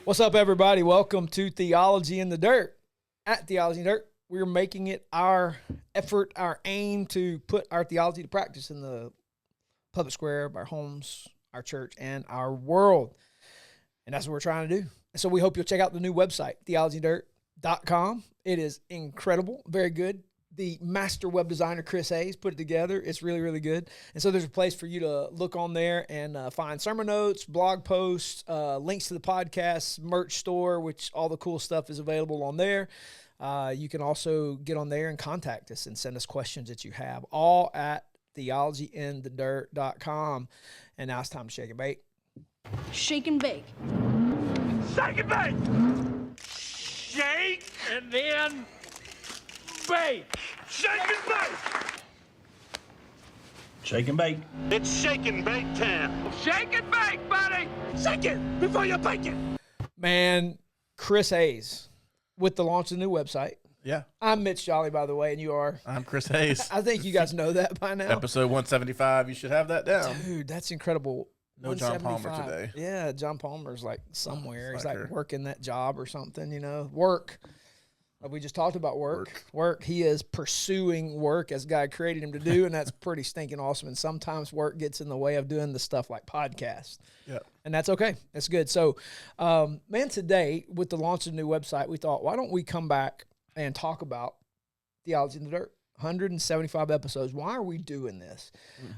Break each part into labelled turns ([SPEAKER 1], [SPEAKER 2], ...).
[SPEAKER 1] What's up, everybody? Welcome to Theology in the Dirt. At Theology in the Dirt, we're making it our effort, our aim to put our theology to practice in the public square of our homes, our church, and our world. And that's what we're trying to do. And so we hope you'll check out the new website, theologyindirt.com. It is incredible, very good. The master web designer, Chris Hayes, put it together. It's really, really good. And so there's a place for you to look on there and find sermon notes, blog posts, links to the podcast, merch store, which all the cool stuff is available on there. You can also get on there and contact us and send us questions that you have, all at theologyinthedirt.com. And now it's time to shake and bake.
[SPEAKER 2] Shake and bake.
[SPEAKER 3] Shake and bake! Shake and then bake! Shake and bake!
[SPEAKER 4] Shake and bake.
[SPEAKER 3] It's shake and bake time. Shake and bake, buddy! Shake it before you bake it!
[SPEAKER 1] Man, Chris Hayes with the launch of the new website.
[SPEAKER 4] Yeah.
[SPEAKER 1] I'm Mitch Jolly, by the way, and you are?
[SPEAKER 4] I'm Chris Hayes.
[SPEAKER 1] I think you guys know that by now.
[SPEAKER 4] Episode 175. You should have that down.
[SPEAKER 1] Dude, that's incredible.
[SPEAKER 4] No John Palmer today.
[SPEAKER 1] Yeah, John Palmer's like somewhere. He's like
[SPEAKER 4] Slacker.
[SPEAKER 1] working that job or something, you know. Work. We just talked about work. He is pursuing work as God created him to do, and that's pretty stinking awesome. And sometimes work gets in the way of doing the stuff like podcasts.
[SPEAKER 4] Yeah.
[SPEAKER 1] And that's okay. That's good. So, man, today with the launch of the new website, we thought, why don't we come back and talk about Theology in the Dirt? 175 episodes. Why are we doing this?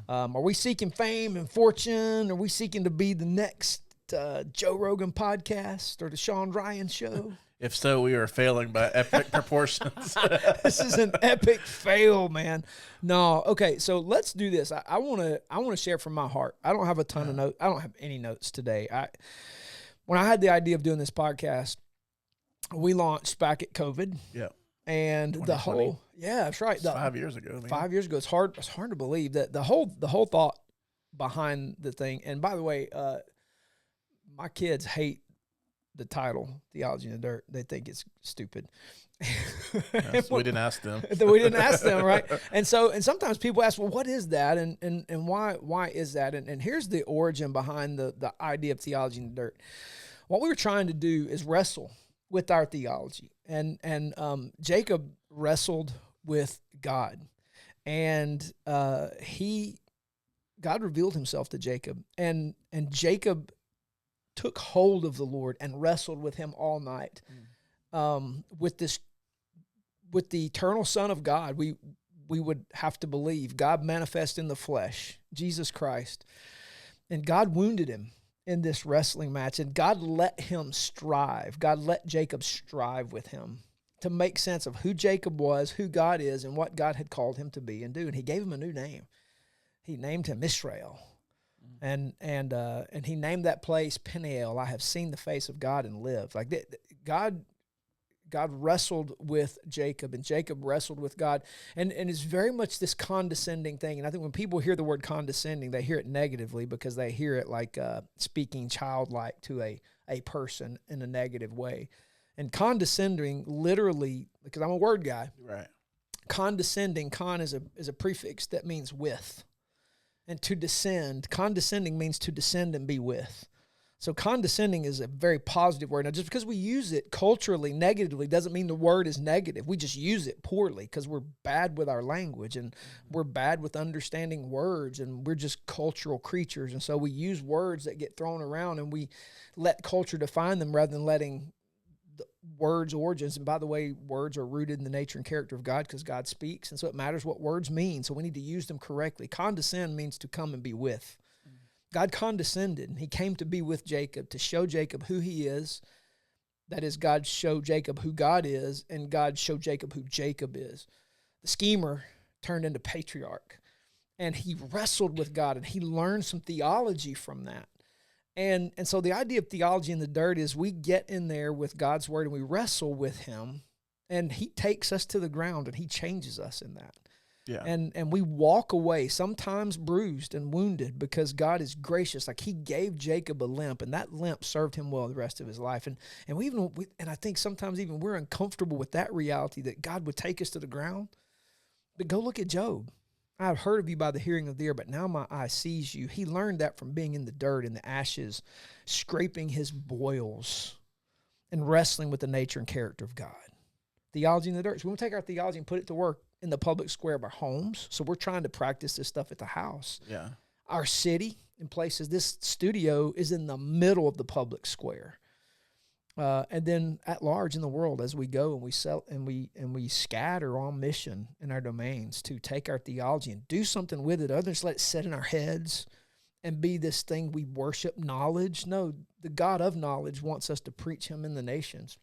[SPEAKER 1] Are we seeking fame and fortune? Are we seeking to be the next Joe Rogan podcast or the Sean Ryan show?
[SPEAKER 4] If so, we are failing by epic proportions.
[SPEAKER 1] This is an epic fail, man. No, okay. So let's do this. I want to share from my heart. I don't have a ton of notes. I don't have any notes today. When I had the idea of doing this podcast, we launched back at COVID.
[SPEAKER 4] Yeah.
[SPEAKER 1] And the whole, that's right.
[SPEAKER 4] 5 years ago. Man.
[SPEAKER 1] 5 years ago. It's hard to believe that the whole thought behind the thing. And by the way, my kids hate the title Theology in the Dirt. They think it's stupid.
[SPEAKER 4] Yes, we didn't ask them.
[SPEAKER 1] We didn't ask them, right? And sometimes people ask, well, what is that? And why is that? And here's the origin behind the idea of Theology in the Dirt. What we were trying to do is wrestle with our theology. And Jacob wrestled with God. And God revealed himself to Jacob. And Jacob took hold of the Lord and wrestled with him all night. With the eternal Son of God, we would have to believe God manifest in the flesh, Jesus Christ. And God wounded him in this wrestling match, and God let him strive. God let Jacob strive with him to make sense of who Jacob was, who God is, and what God had called him to be and do. And he gave him a new name. He named him Israel. And he named that place Peniel. I have seen the face of God and lived. Like God wrestled with Jacob, and Jacob wrestled with God. And it's very much this condescending thing. And I think when people hear the word condescending, they hear it negatively because they hear it like speaking childlike to a person in a negative way. And condescending literally, because I'm a word guy.
[SPEAKER 4] Right.
[SPEAKER 1] Condescending, is a prefix that means with. And to descend, condescending means to descend and be with. So condescending is a very positive word. Now, just because we use it culturally negatively doesn't mean the word is negative. We just use it poorly because we're bad with our language and we're bad with understanding words, and we're just cultural creatures. And so we use words that get thrown around and we let culture define them rather than letting the words' origins. And by the way, words are rooted in the nature and character of God because God speaks. And so it matters what words mean. So we need to use them correctly. Condescend means to come and be with. God condescended, and he came to be with Jacob, to show Jacob who he is. That is, God showed Jacob who God is, and God showed Jacob who Jacob is. The schemer turned into patriarch, and he wrestled with God, and he learned some theology from that. And so the idea of Theology in the Dirt is we get in there with God's word, and we wrestle with him, and he takes us to the ground, and he changes us in that.
[SPEAKER 4] Yeah.
[SPEAKER 1] And we walk away, sometimes bruised and wounded, because God is gracious. Like he gave Jacob a limp, and that limp served him well the rest of his life. And I think sometimes even we're uncomfortable with that reality that God would take us to the ground. But go look at Job. I've heard of you by the hearing of the ear, but now my eye sees you. He learned that from being in the dirt, in the ashes, scraping his boils and wrestling with the nature and character of God. Theology in the dirt. So we want to take our theology and put it to work in the public square of our homes. So we're trying to practice this stuff at the house.
[SPEAKER 4] Yeah.
[SPEAKER 1] Our city, in places, this studio is in the middle of the public square. And then at large in the world, as we go and we sell and we scatter on mission in our domains to take our theology and do something with it, other than just let it sit in our heads and be this thing we worship, knowledge. No, the God of knowledge wants us to preach him in the nations.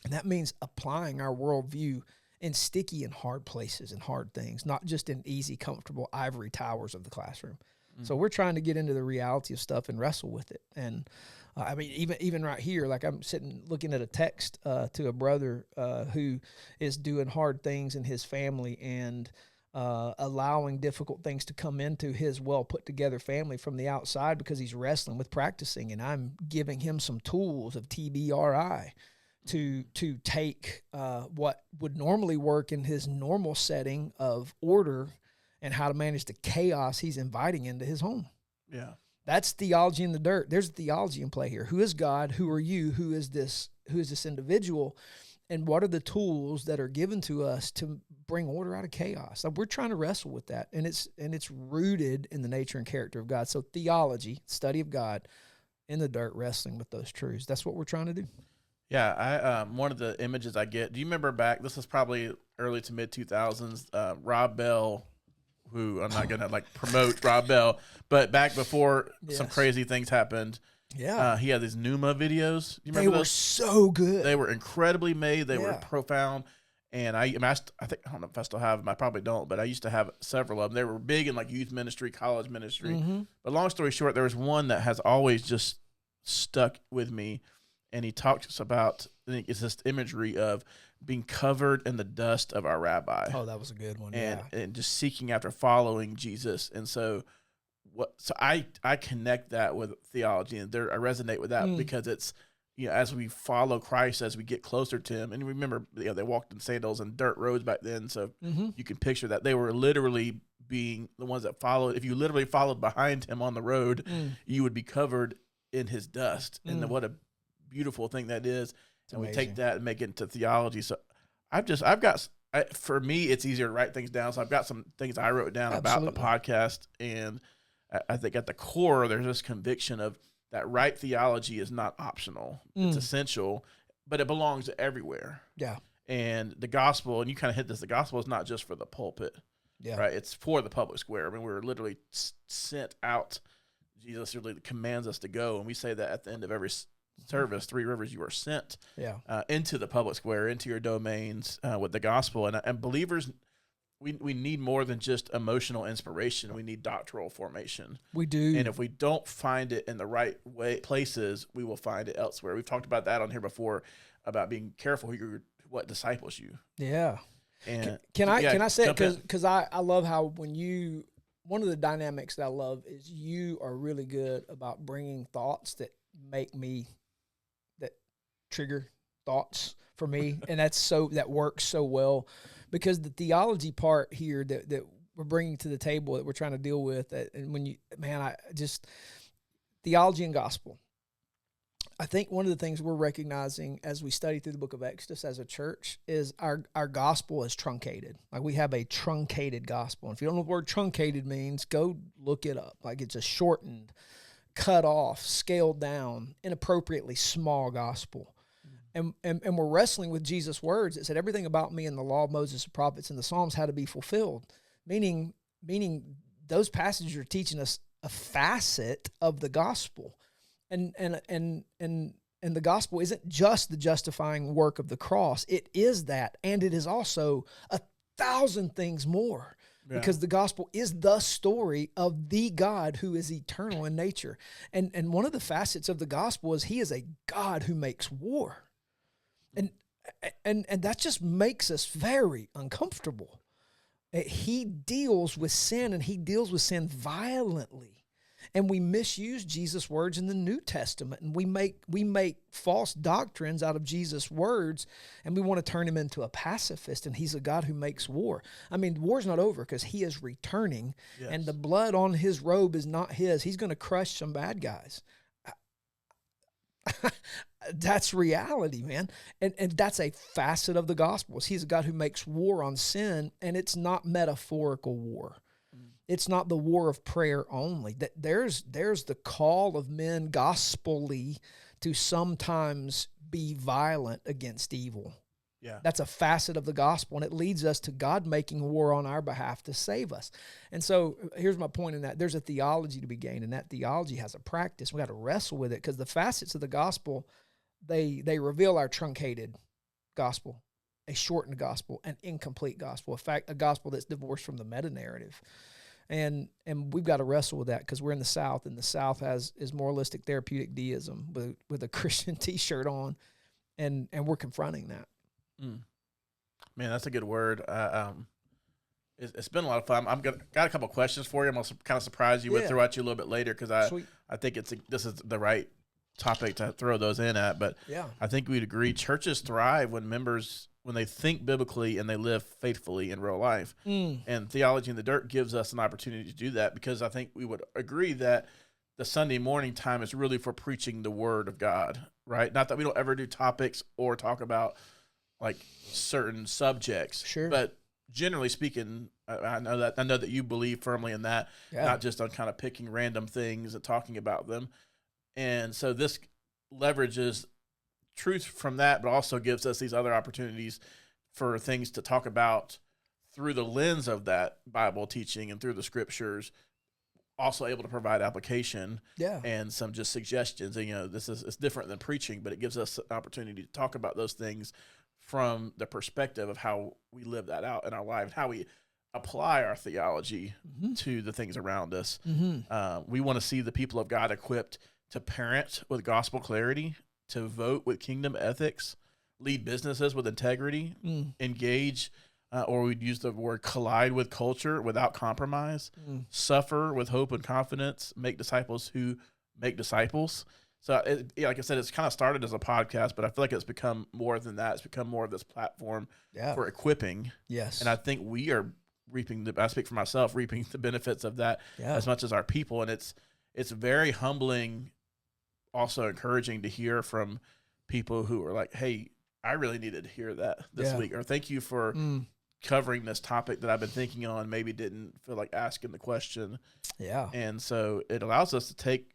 [SPEAKER 1] And that means applying our worldview in sticky and hard places and hard things, not just in easy, comfortable ivory towers of the classroom. Mm-hmm. So we're trying to get into the reality of stuff and wrestle with it. And I mean, even right here, like I'm sitting looking at a text to a brother who is doing hard things in his family and allowing difficult things to come into his well put together family from the outside because he's wrestling with practicing. And I'm giving him some tools of TBRI to take what would normally work in his normal setting of order and how to manage the chaos he's inviting into his home.
[SPEAKER 4] Yeah.
[SPEAKER 1] That's theology in the dirt. There's theology in play here. Who is God? Who are you? Who is this individual? And what are the tools that are given to us to bring order out of chaos? Like we're trying to wrestle with that, and it's rooted in the nature and character of God. So theology, study of God, in the dirt, wrestling with those truths. That's what we're trying to do.
[SPEAKER 4] Yeah, one of the images I get. Do you remember back? This was probably early to mid 2000s. Rob Bell, who I'm not gonna like promote Rob Bell, but back before some crazy things happened.
[SPEAKER 1] Yeah,
[SPEAKER 4] he had these Pneuma videos. You remember
[SPEAKER 1] they were
[SPEAKER 4] those?
[SPEAKER 1] so good.
[SPEAKER 4] They were incredibly made. They were profound. And I think I don't know if I still have them. I probably don't, but I used to have several of them. They were big in like youth ministry, college ministry. Mm-hmm. But long story short, there was one that has always just stuck with me. And he talked to us about, I think it's this imagery of being covered in the dust of our rabbi.
[SPEAKER 1] Oh, that was a good one.
[SPEAKER 4] And just seeking after following Jesus. And so I connect that with theology, and I resonate with that because it's, as we follow Christ, as we get closer to him. And remember, they walked in sandals and dirt roads back then. So you can picture that they were literally being the ones that followed. If you literally followed behind him on the road, you would be covered in his dust. And what a beautiful thing that is. And we take that and make it into theology. So for me, it's easier to write things down. So I've got some things I wrote down about the podcast. And I think at the core, there's this conviction of that right theology is not optional. It's essential, but it belongs everywhere. Yeah. And the gospel, and you kind of hit this, the gospel is not just for the pulpit, right? It's for the public square. I mean, we're literally sent out. Jesus really commands us to go. And we say that at the end of every service, 3 Rivers, you are sent into the public square, into your domains with the gospel. And believers, we need more than just emotional inspiration. We need doctrinal formation. We do. And if we don't find it in the right places, we will find it elsewhere. We've talked about that on here before, about being careful what disciples you. Yeah. And
[SPEAKER 1] can I say it? Because I love how one of the dynamics that I love is you are really good about bringing thoughts that trigger thoughts for me. And that works so well, because the theology part here that we're bringing to the table, that we're trying to deal with, and theology and gospel. I think one of the things we're recognizing as we study through the book of Exodus as a church is our gospel is truncated. Like we have a truncated gospel. And if you don't know what the word truncated means, go look it up. Like it's a shortened, cut off, scaled down, inappropriately small gospel. And we're wrestling with Jesus' words. It said everything about me in the law of Moses, the prophets, and the Psalms had to be fulfilled. Meaning those passages are teaching us a facet of the gospel. And the gospel isn't just the justifying work of the cross. It is that, and it is also 1,000 things more. Yeah. Because the gospel is the story of the God who is eternal in nature. And one of the facets of the gospel is he is a God who makes war. And that just makes us very uncomfortable. He deals with sin, and he deals with sin violently. And we misuse Jesus' words in the New Testament, and we make false doctrines out of Jesus' words, and we want to turn him into a pacifist, and he's a God who makes war. I mean, war's not over because he is returning, and the blood on his robe is not his. He's going to crush some bad guys. That's reality, man. And that's a facet of the gospel. He's a God who makes war on sin, and it's not metaphorical war. It's not the war of prayer only. That there's the call of men gospelly to sometimes be violent against evil.
[SPEAKER 4] Yeah.
[SPEAKER 1] That's a facet of the gospel, and it leads us to God making war on our behalf to save us. And so here's my point in that. There's a theology to be gained, and that theology has a practice. We got to wrestle with it, because the facets of the gospel, they reveal our truncated gospel, a shortened gospel, an incomplete gospel, in fact, a gospel that's divorced from the meta-narrative. And we've got to wrestle with that, because we're in the South, and the South is moralistic therapeutic deism with a Christian T-shirt on, and we're confronting that.
[SPEAKER 4] Man, that's a good word. It's been a lot of fun. Got a couple questions for you. I'm going to kind of surprise you with, throw at you a little bit later, because I think this is the right topic to throw those in at. But I think we'd agree churches thrive when members, when they think biblically and they live faithfully in real life. And Theology in the Dirt gives us an opportunity to do that, because I think we would agree that the Sunday morning time is really for preaching the Word of God, right? Not that we don't ever do topics or talk about like certain subjects,
[SPEAKER 1] sure,
[SPEAKER 4] but generally speaking, I know that you believe firmly in that, not just on kind of picking random things and talking about them. And so this leverages truth from that, but also gives us these other opportunities for things to talk about through the lens of that Bible teaching and through the scriptures, also able to provide application and some just suggestions. And, it's different than preaching, but it gives us an opportunity to talk about those things from the perspective of how we live that out in our life, how we apply our theology to the things around us. We want to see the people of God equipped to parent with gospel clarity, to vote with kingdom ethics, lead businesses with integrity, engage, or we'd use the word collide with culture without compromise, suffer with hope and confidence, make disciples who make disciples. So, like I said, it's kind of started as a podcast, but I feel like it's become more than that. It's become more of this platform for equipping.
[SPEAKER 1] Yes.
[SPEAKER 4] And I think we are I speak for myself, reaping the benefits of that as much as our people. And it's very humbling, also encouraging to hear from people who are like, hey, I really needed to hear that this week. Or thank you for covering this topic that I've been thinking on, maybe didn't feel like asking the question. Yeah. And so it allows us to take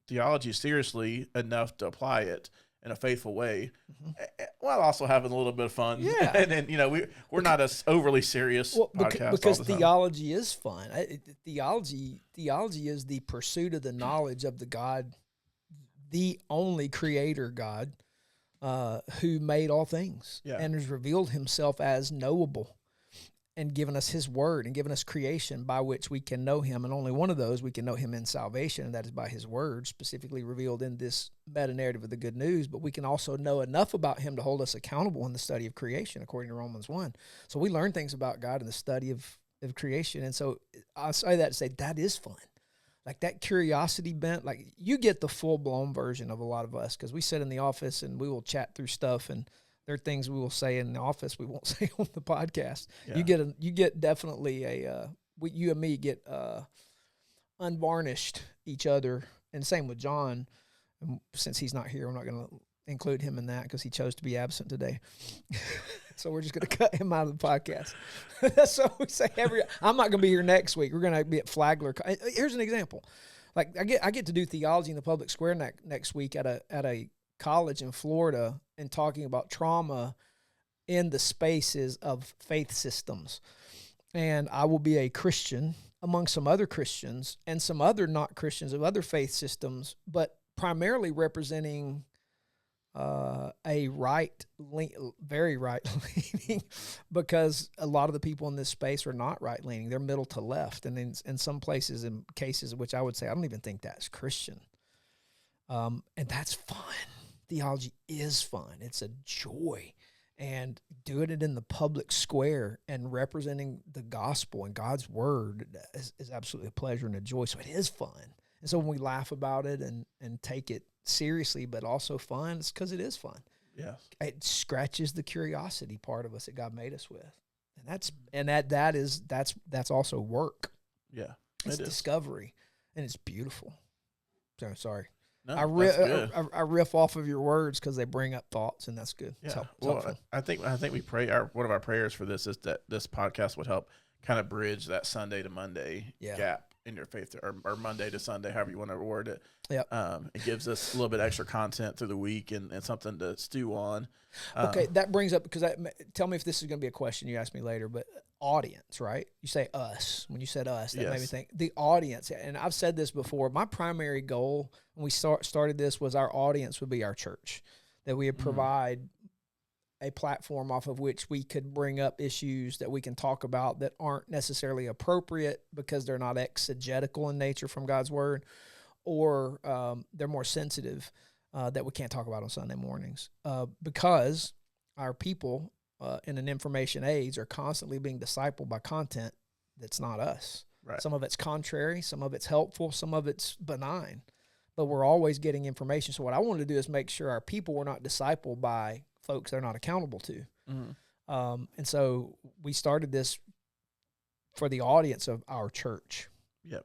[SPEAKER 4] theology seriously enough to apply it in a faithful way, while also having a little bit of fun. Yeah. And then, we're not as overly serious podcast
[SPEAKER 1] because theology is fun. Theology is the pursuit of the knowledge of the God, the only creator God, who made all things and has revealed himself as knowable and given us his word and given us creation by which we can know him. And only one of those we can know him in salvation, and that is by his word, specifically revealed in this meta-narrative of the good news. But we can also know enough about him to hold us accountable in the study of creation, according to Romans 1. So we learn things about God in the study of creation. And so I say that to say that is fun. Like that curiosity bent, like you get the full-blown version of a lot of us, because we sit in the office and we will chat through stuff, and there are things we will say in the office we won't say on the podcast. Yeah. You get definitely you and me get unvarnished each other, and same with John. And since he's not here, I'm not going to include him in that because he chose to be absent today. So we're just going to cut him out of the podcast. So we say I'm not going to be here next week. We're going to be at Flagler. Here's an example. Like I get to do theology in the public square next week at a college in Florida, and talking about trauma in the spaces of faith systems. And I will be a Christian among some other Christians and some other not Christians of other faith systems, but primarily representing a very right-leaning, because a lot of the people in this space are not right-leaning. They're middle to left. And in some places, in cases, which I would say, I don't even think that's Christian. And that's fun. Theology is fun. It's a joy. And doing it in the public square and representing the gospel and God's word is absolutely a pleasure and a joy. So it is fun. And so when we laugh about it and take it seriously, but also fun, it's because it is fun. Yes. It scratches the curiosity part of us that God made us with. And that's also work.
[SPEAKER 4] Yeah.
[SPEAKER 1] It's discovery. And it's beautiful. So sorry.
[SPEAKER 4] No,
[SPEAKER 1] I riff off of your words because they bring up thoughts, and that's good.
[SPEAKER 4] Yeah.
[SPEAKER 1] It's
[SPEAKER 4] Well,
[SPEAKER 1] helpful.
[SPEAKER 4] I think we pray. One of our prayers for this is that this podcast would help kind of bridge that Sunday to Monday gap in your faith, or Monday to Sunday, however you want to word it.
[SPEAKER 1] Yep.
[SPEAKER 4] It gives us a little bit extra content through the week and something to stew on.
[SPEAKER 1] Okay, that brings up, because tell me if this is going to be a question you ask me later, but audience, right? You say us. When you said us, that made me think the audience. And I've said this before. My primary goal when we started this was our audience would be our church, that we would provide a platform off of which we could bring up issues that we can talk about that aren't necessarily appropriate because they're not exegetical in nature from God's word, or they're more sensitive that we can't talk about on Sunday mornings because our people in an information age are constantly being discipled by content that's not us.
[SPEAKER 4] Right.
[SPEAKER 1] Some of it's contrary, some of it's helpful, some of it's benign, but we're always getting information. So what I wanted to do is make sure our people were not discipled by folks they're not accountable to. And so we started this for the audience of our church.
[SPEAKER 4] Yep.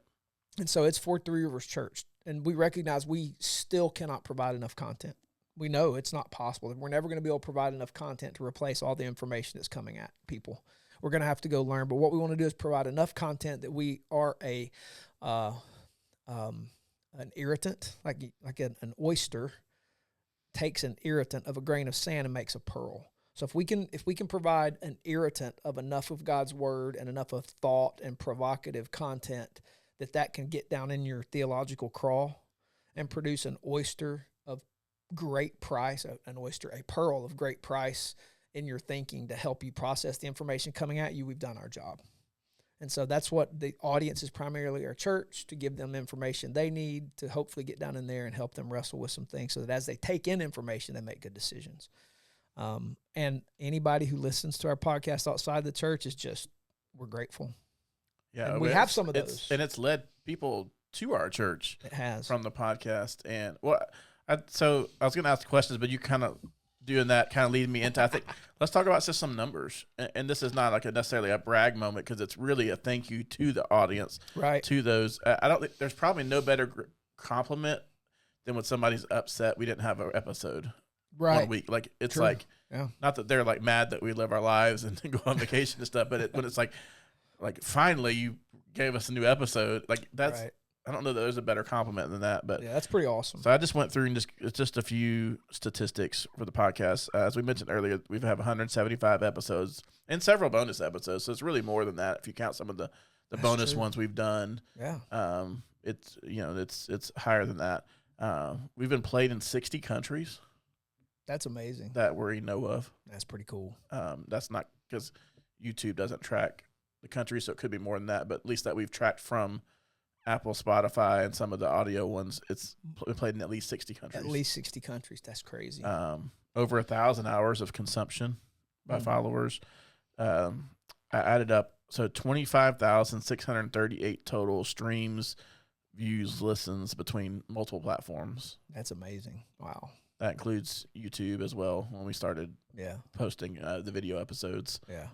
[SPEAKER 1] And so it's for Three Rivers Church. And we recognize we still cannot provide enough content. We know it's not possible. We're never going to be able to provide enough content to replace all the information that's coming at people. We're going to have to go learn. But what we want to do is provide enough content that we are an irritant, like an oyster takes an irritant of a grain of sand and makes a pearl. So if we can provide an irritant of enough of God's word and enough of thought and provocative content that can get down in your theological craw and produce an oyster of great price, a pearl of great price in your thinking to help you process the information coming at you, we've done our job. And so that's what the audience is, primarily our church, to give them information they need to hopefully get down in there and help them wrestle with some things so that as they take in information, they make good decisions. And anybody who listens to our podcast outside the church we're grateful.
[SPEAKER 4] Yeah,
[SPEAKER 1] and we have some of those.
[SPEAKER 4] And it's led people to our church.
[SPEAKER 1] It has.
[SPEAKER 4] From the podcast. And I was going to ask the questions, but you kind of doing that kind of leading me into, I think, let's talk about just some numbers. And this is not like necessarily a brag moment, because it's really a thank you to the audience. Right. To those. I don't think there's probably no better compliment than when somebody's upset we didn't have an episode.
[SPEAKER 1] Right.
[SPEAKER 4] 1 week. Like, it's like, not that they're like mad that we live our lives and go on vacation and stuff, but when it's like finally you gave us a new episode, like that's, right. I don't know that there's a better compliment than that, but
[SPEAKER 1] yeah, that's pretty awesome.
[SPEAKER 4] So I just went through and just a few statistics for the podcast. As we mentioned earlier, we have 175 episodes and several bonus episodes. So it's really more than that if you count some of the bonus ones we've done.
[SPEAKER 1] Yeah.
[SPEAKER 4] It's higher than that. We've been played in 60 countries.
[SPEAKER 1] That's amazing.
[SPEAKER 4] That we know of.
[SPEAKER 1] That's pretty cool.
[SPEAKER 4] That's not because YouTube doesn't track the country, so it could be more than that. But at least that we've tracked from Apple, Spotify, and some of the audio ones, it's been played in at least 60 countries.
[SPEAKER 1] At least 60 countries. That's crazy.
[SPEAKER 4] Over 1,000 hours of consumption by followers. I added up, so 25,638 total streams, views, listens between multiple platforms.
[SPEAKER 1] That's amazing. Wow.
[SPEAKER 4] That includes YouTube as well when we started posting the video episodes.
[SPEAKER 1] Yeah.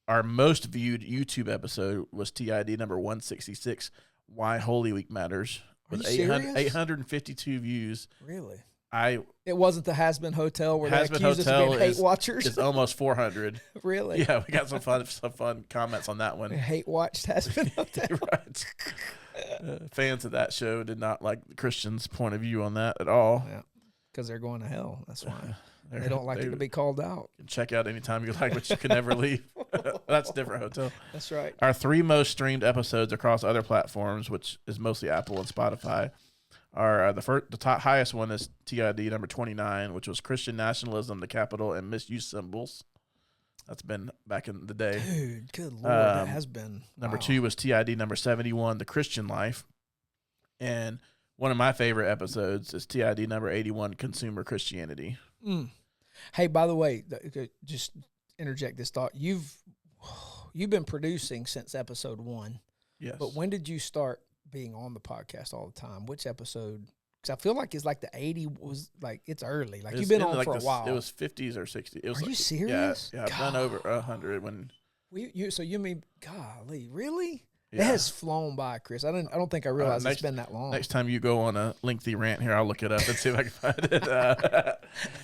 [SPEAKER 4] Our most viewed YouTube episode was TID number 166, Why Holy Week Matters, with 852 views.
[SPEAKER 1] Really?
[SPEAKER 4] It
[SPEAKER 1] wasn't the Has-Been Hotel where they accused us of being hate watchers?
[SPEAKER 4] It's almost 400.
[SPEAKER 1] Really?
[SPEAKER 4] Yeah, we got some fun comments on that one.
[SPEAKER 1] We hate watched Has-Been Hotel.
[SPEAKER 4] Right. Fans of that show did not like the Christians' point of view on that at all.
[SPEAKER 1] Yeah, because they're going to hell. That's why. They don't like it to be called out.
[SPEAKER 4] Check out anytime you like, but you can never leave. That's a different hotel.
[SPEAKER 1] That's right.
[SPEAKER 4] Our 3 most streamed episodes across other platforms, which is mostly Apple and Spotify, are the top highest one is TID number 29, which was Christian Nationalism, the Capital, and Misuse Symbols. That's been back in the day.
[SPEAKER 1] Dude, good Lord, that has been.
[SPEAKER 4] Number 2 was TID number 71, The Christian Life. And one of my favorite episodes is TID number 81, Consumer Christianity.
[SPEAKER 1] Hey, by the way, just interject this thought. You've been producing since episode 1.
[SPEAKER 4] Yes.
[SPEAKER 1] But when did you start being on the podcast all the time? Which episode? Because I feel like it's like the 80 was like, it's early. Like you've been on for a while.
[SPEAKER 4] It was 50s or 60s.
[SPEAKER 1] Are you serious?
[SPEAKER 4] Yeah, I've done over 100 when.
[SPEAKER 1] So you mean, golly, really? It has flown by, Chris. I don't think I realized it's been that long.
[SPEAKER 4] Next time you go on a lengthy rant here, I'll look it up and see if I can find it.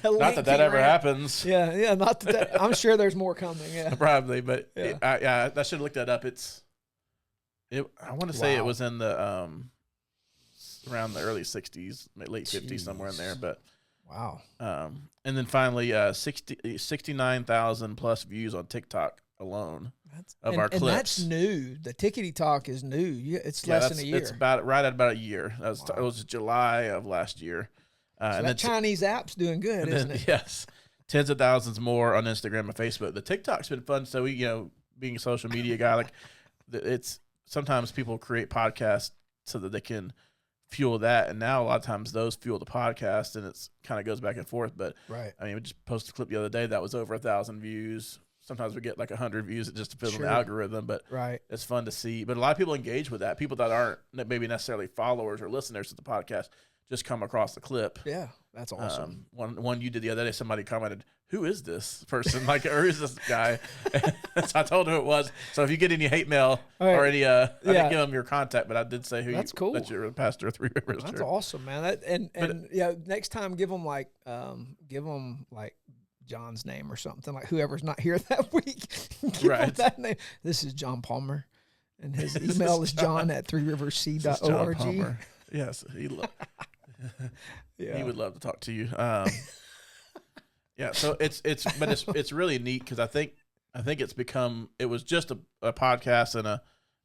[SPEAKER 4] Not that ever happens.
[SPEAKER 1] Yeah, not that. I'm sure there's more coming. Yeah,
[SPEAKER 4] probably, but I should have looked that up. I want to say it was in the around the early 60s, late 50s, somewhere in there. But
[SPEAKER 1] wow.
[SPEAKER 4] And then finally, 69,000 plus views on TikTok alone of our clips.
[SPEAKER 1] And that's new. The Tickety Talk is new. It's less than a year.
[SPEAKER 4] It's right at about a year. It was July of last year.
[SPEAKER 1] So and that Chinese app's doing good, isn't it?
[SPEAKER 4] Yes. Tens of thousands more on Instagram and Facebook. The TikTok's been fun. So being a social media guy, like it's sometimes people create podcasts so that they can fuel that, and now a lot of times those fuel the podcast, and it's kind of goes back and forth. But
[SPEAKER 1] right,
[SPEAKER 4] I mean, we just posted a clip the other day that was over 1,000 views. Sometimes we get like 100 views. It just depends on the algorithm, but it's fun to see. But a lot of people engage with that. People that aren't maybe necessarily followers or listeners to the podcast just come across the clip.
[SPEAKER 1] Yeah, that's awesome.
[SPEAKER 4] One you did the other day, somebody commented, "Who is this person? Like, or who's this guy?" So I told her who it was. So if you get any hate mail or any, I didn't give them your contact, but I did say
[SPEAKER 1] that's cool.
[SPEAKER 4] That you're a pastor of Three Rivers.
[SPEAKER 1] That's awesome, man. Next time give them like John's name or something, like whoever's not here that week. Give them that name. This is John Palmer, and his email is john@threeriverc.org.
[SPEAKER 4] Yes, he would love to talk to you. Yeah, so it's really neat because I think it was just a podcast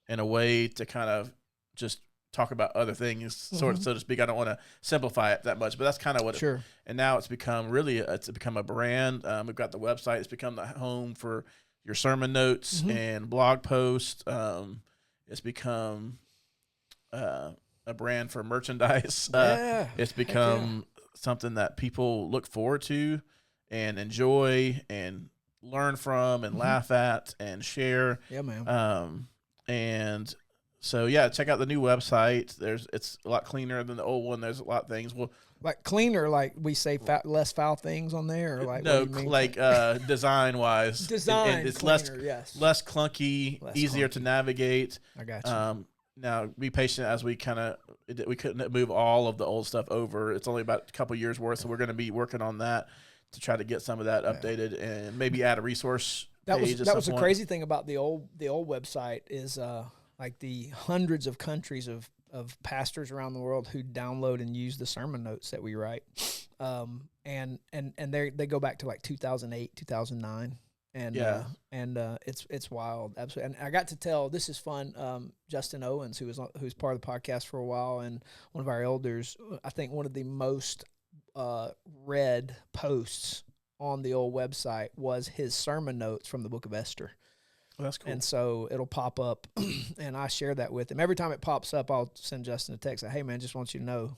[SPEAKER 4] and a way to kind of just talk about other things, so to speak. I don't want to simplify it that much, but that's kind of what and now it's become a brand. We've got the website. It's become the home for your sermon notes and blog posts. It's become a brand for merchandise. It's become something that people look forward to and enjoy and learn from and laugh at and share.
[SPEAKER 1] Yeah, man.
[SPEAKER 4] And so check out the new website. It's a lot cleaner than the old one. There's a lot of things. Well,
[SPEAKER 1] like cleaner, like we say less foul things on there, or like
[SPEAKER 4] no, like design wise.
[SPEAKER 1] And
[SPEAKER 4] it's
[SPEAKER 1] cleaner,
[SPEAKER 4] less clunky, easier to navigate.
[SPEAKER 1] I got you.
[SPEAKER 4] Now be patient as we couldn't move all of the old stuff over. It's only about a couple years worth, so we're going to be working on that to try to get some of that updated and maybe add a resource page. That was
[SPEAKER 1] the crazy thing about the old website is like the hundreds of countries of pastors around the world who download and use the sermon notes that we write, and they go back to like 2008, 2009. And it's wild, absolutely. And I got to tell, this is fun. Justin Owens, who's part of the podcast for a while, and one of our elders, I think one of the most read posts on the old website was his sermon notes from the Book of Esther.
[SPEAKER 4] Well, that's cool.
[SPEAKER 1] And so it'll pop up, and I share that with him. Every time it pops up, I'll send Justin a text. Hey, man, just want you to know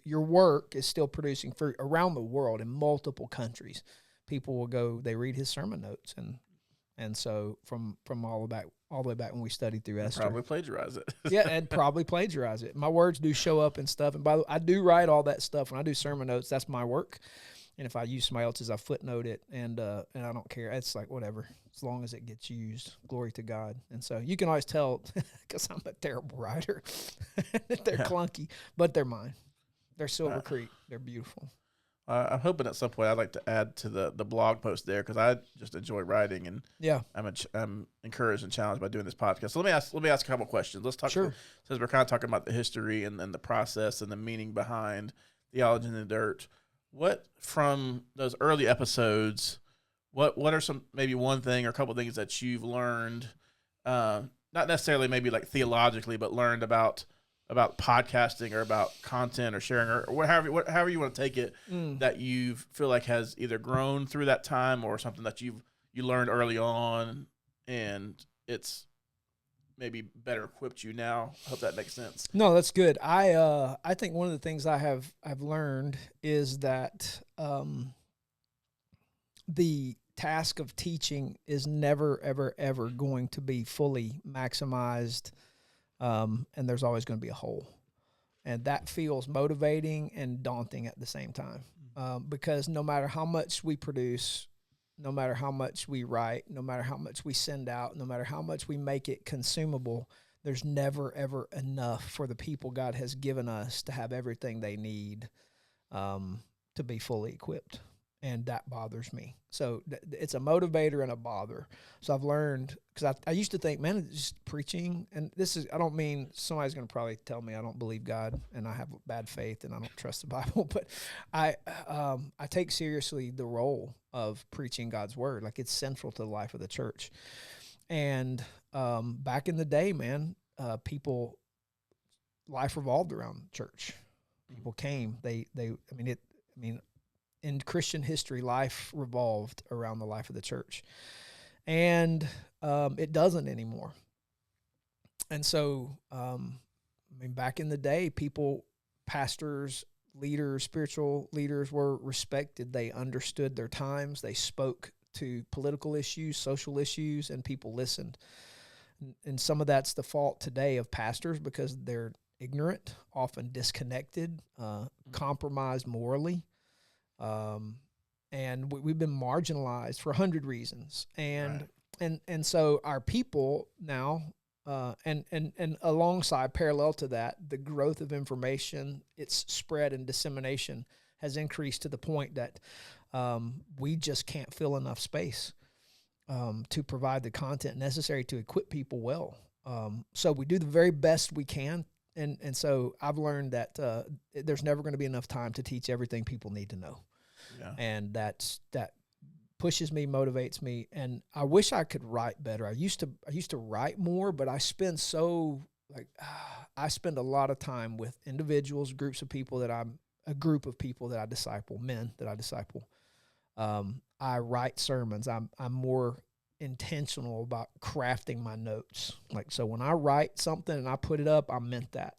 [SPEAKER 1] your work is still producing fruit around the world in multiple countries. People will go, they read his sermon notes, and so from all the way back when we studied through Esther.
[SPEAKER 4] Probably plagiarize it.
[SPEAKER 1] Yeah, and probably plagiarize it. My words do show up and stuff, and by the way, I do write all that stuff. When I do sermon notes, that's my work. And if I use somebody else's, I footnote it, and I don't care. It's like whatever, as long as it gets used. Glory to God. And so you can always tell, because I'm a terrible writer. They're clunky, but they're mine. They're Silver Creek. They're beautiful.
[SPEAKER 4] I'm hoping at some point I'd like to add to the blog post there, because I just enjoy writing, and I'm encouraged and challenged by doing this podcast. So let me ask a couple questions. Let's talk. Sure. Since we're kind of talking about the history and the process and the meaning behind Theology in the Dirt, what from those early episodes, what are some, maybe one thing or a couple things that you've learned, not necessarily maybe like theologically, but learned about podcasting or about content or sharing or however you want to take it, that you feel like has either grown through that time or something that you learned early on and it's maybe better equipped you now. I hope that makes sense.
[SPEAKER 1] No, that's good. I think one of the things I've learned is that the task of teaching is never, ever, ever going to be fully maximized. And there's always going to be a hole. And that feels motivating and daunting at the same time. Because no matter how much we produce, no matter how much we write, no matter how much we send out, no matter how much we make it consumable, there's never, ever enough for the people God has given us to have everything they need to be fully equipped. And that bothers me. So it's a motivator and a bother. So I've learned, because I used to think, man, it's just preaching. And this is, I don't mean somebody's going to probably tell me I don't believe God and I have bad faith and I don't trust the Bible. But I take seriously the role of preaching God's word. Like, it's central to the life of the church. And back in the day, man, life revolved around church. People came. In Christian history, life revolved around the life of the church. And it doesn't anymore. And so, back in the day, pastors, leaders, spiritual leaders were respected. They understood their times. They spoke to political issues, social issues, and people listened. And some of that's the fault today of pastors because they're ignorant, often disconnected, compromised morally. And we've been marginalized for 100 reasons. And so our people now, and alongside, parallel to that, the growth of information, its spread and dissemination has increased to the point that we just can't fill enough space to provide the content necessary to equip people well. So we do the very best we can. And so I've learned that there's never going to be enough time to teach everything people need to know. Yeah. And that pushes me, motivates me. And I wish I could write better. I used to write more, but I spend I spend a lot of time with individuals, a group of people that I disciple, men that I disciple. I write sermons. I'm more intentional about crafting my notes. So when I write something and I put it up, I meant that.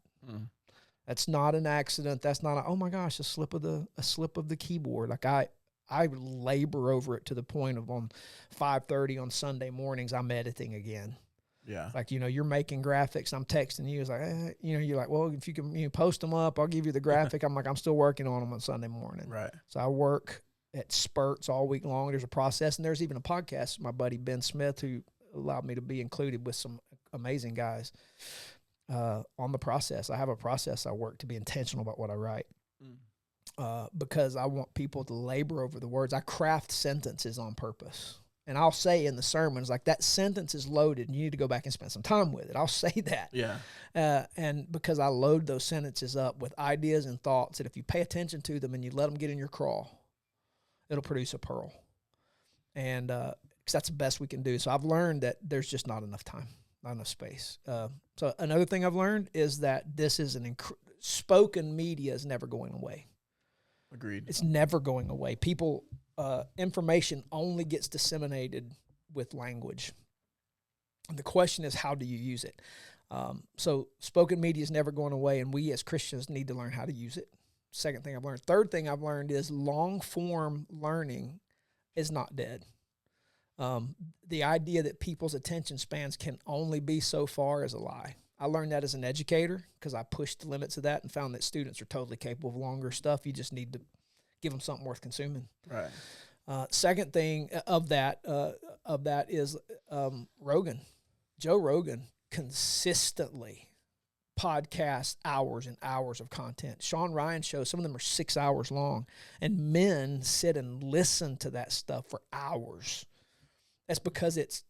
[SPEAKER 1] That's not an accident. That's not oh my gosh, a slip of the keyboard. I labor over it to the point of on 5:30 on Sunday mornings, I'm editing again. Yeah. You're making graphics. I'm texting you. It's like, you're like, well, if you can post them up, I'll give you the graphic. I'm like, I'm still working on them on Sunday morning. Right. So I work at spurts all week long. There's a process, and there's even a podcast. My buddy Ben Smith, who allowed me to be included with some amazing guys on the process. I have a process I work to be intentional about what I write because I want people to labor over the words. I craft sentences on purpose. And I'll say in the sermons, that sentence is loaded and you need to go back and spend some time with it. I'll say that. Yeah. And because I load those sentences up with ideas and thoughts that if you pay attention to them and you let them get in your craw, it'll produce a pearl. And because that's the best we can do. So I've learned that there's just not enough time, not enough space. So another thing I've learned is that this is spoken media is never going away. Agreed. It's never going away. People, information only gets disseminated with language. And the question is, how do you use it? So spoken media is never going away, and we as Christians need to learn how to use it. Second thing I've learned. Third thing I've learned is long-form learning is not dead. The idea that people's attention spans can only be so far is a lie. I learned that as an educator because I pushed the limits of that and found that students are totally capable of longer stuff. You just need to give them something worth consuming. Right. Second thing of that is Rogan. Joe Rogan consistently podcasts hours and hours of content. Sean Ryan shows, some of them are 6 hours long, and men sit and listen to that stuff for hours. That's because it